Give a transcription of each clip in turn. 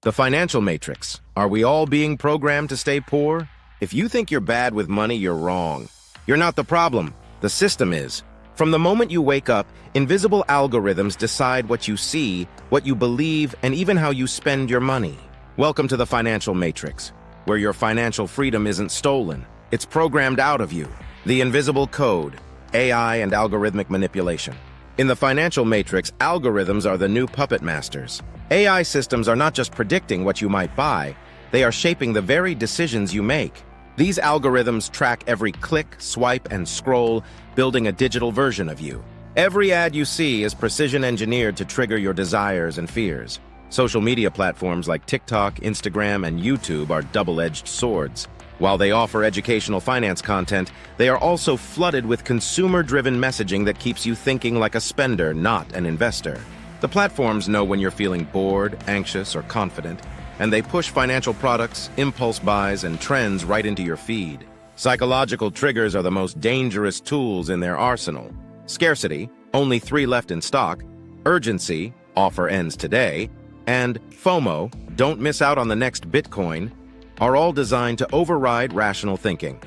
The financial matrix. Are we all being programmed to stay poor? If you think you're bad with money, you're wrong. You're not the problem. The system is. From the moment you wake up, invisible algorithms decide what you see, what you believe, and even how you spend your money. Welcome to the financial matrix, where your financial freedom isn't stolen. It's programmed out of you. The invisible code, AI and algorithmic manipulation. In the financial matrix, algorithms are the new puppet masters. AI systems are not just predicting what you might buy, they are shaping the very decisions you make. These algorithms track every click, swipe, and scroll, building a digital version of you. Every ad you see is precision engineered to trigger your desires and fears. Social media platforms like TikTok, Instagram, and YouTube are double-edged swords. While they offer educational finance content, they are also flooded with consumer-driven messaging that keeps you thinking like a spender, not an investor. The platforms know when you're feeling bored, anxious, or confident, and they push financial products, impulse buys, and trends right into your feed. Psychological triggers are the most dangerous tools in their arsenal. Scarcity, only 3 left in stock, urgency, offer ends today, and FOMO, don't miss out on the next Bitcoin, are all designed to override rational thinking.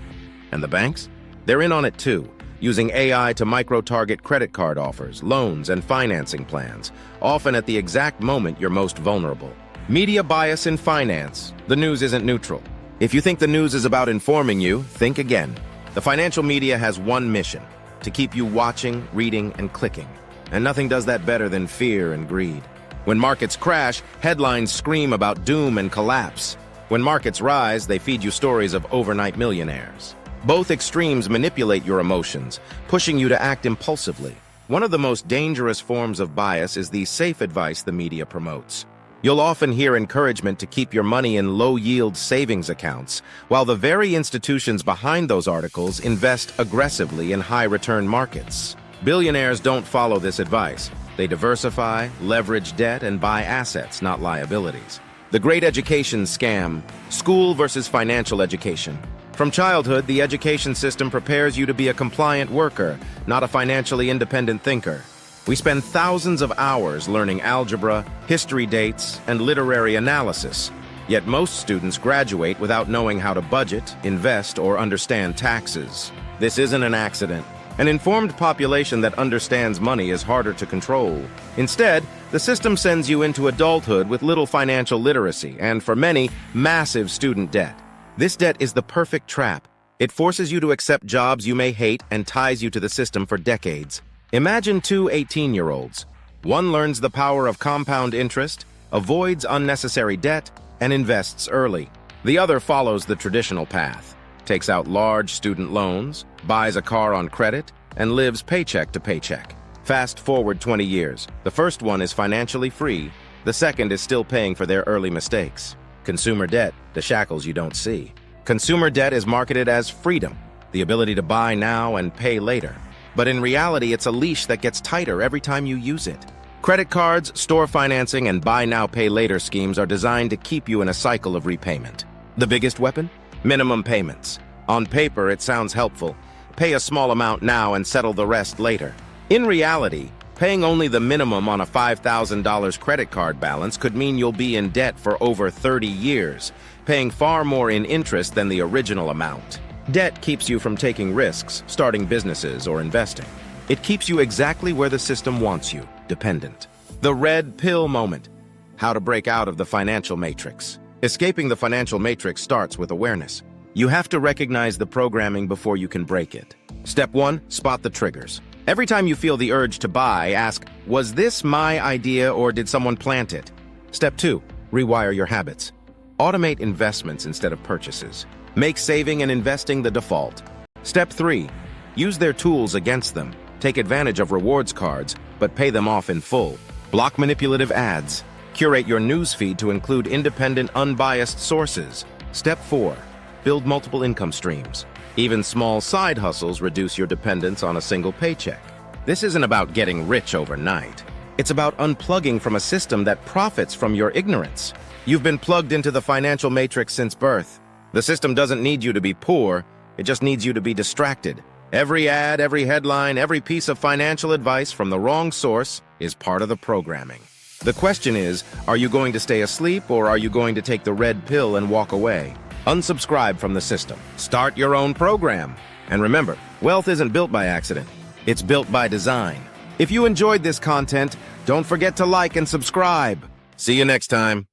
And the banks? They're in on it too, using AI to micro-target credit card offers, loans, and financing plans, often at the exact moment you're most vulnerable. Media bias in finance. The news isn't neutral. If you think the news is about informing you, think again. The financial media has one mission: to keep you watching, reading, and clicking. And nothing does that better than fear and greed. When markets crash, headlines scream about doom and collapse. When markets rise, they feed you stories of overnight millionaires. Both extremes manipulate your emotions, pushing you to act impulsively. One of the most dangerous forms of bias is the safe advice the media promotes. You'll often hear encouragement to keep your money in low-yield savings accounts, while the very institutions behind those articles invest aggressively in high-return markets. Billionaires don't follow this advice. They diversify, leverage debt, and buy assets, not liabilities. The great education scam: school versus financial education. From childhood, the education system prepares you to be a compliant worker, not a financially independent thinker. We spend thousands of hours learning algebra, history dates, and literary analysis. Yet most students graduate without knowing how to budget, invest, or understand taxes. This isn't an accident. An informed population that understands money is harder to control. Instead, the system sends you into adulthood with little financial literacy and, for many, massive student debt. This debt is the perfect trap. It forces you to accept jobs you may hate and ties you to the system for decades. Imagine 2 18-year-olds. One learns the power of compound interest, avoids unnecessary debt, and invests early. The other follows the traditional path, takes out large student loans, buys a car on credit, and lives paycheck to paycheck. Fast forward 20 years. The first one is financially free. The second is still paying for their early mistakes. Consumer debt, the shackles you don't see. Consumer debt is marketed as freedom, the ability to buy now and pay later. But in reality, it's a leash that gets tighter every time you use it. Credit cards, store financing, and buy now, pay later schemes are designed to keep you in a cycle of repayment. The biggest weapon? Minimum payments. On paper, it sounds helpful. Pay a small amount now and settle the rest later. In reality, paying only the minimum on a $5,000 credit card balance could mean you'll be in debt for over 30 years, paying far more in interest than the original amount. Debt keeps you from taking risks, starting businesses, or investing. It keeps you exactly where the system wants you, dependent. The red pill moment. How to break out of the financial matrix. Escaping the financial matrix starts with awareness. You have to recognize the programming before you can break it. Step 1, spot the triggers. Every time you feel the urge to buy, ask, was this my idea or did someone plant it? Step 2, rewire your habits. Automate investments instead of purchases. Make saving and investing the default. Step 3, use their tools against them. Take advantage of rewards cards, but pay them off in full. Block manipulative ads. Curate your news feed to include independent, unbiased sources. Step 4, build multiple income streams. Even small side hustles reduce your dependence on a single paycheck. This isn't about getting rich overnight. It's about unplugging from a system that profits from your ignorance. You've been plugged into the financial matrix since birth. The system doesn't need you to be poor, it just needs you to be distracted. Every ad, every headline, every piece of financial advice from the wrong source is part of the programming. The question is, are you going to stay asleep or are you going to take the red pill and walk away? Unsubscribe from the system. Start your own program. And remember, wealth isn't built by accident. It's built by design. If you enjoyed this content, don't forget to like and subscribe. See you next time.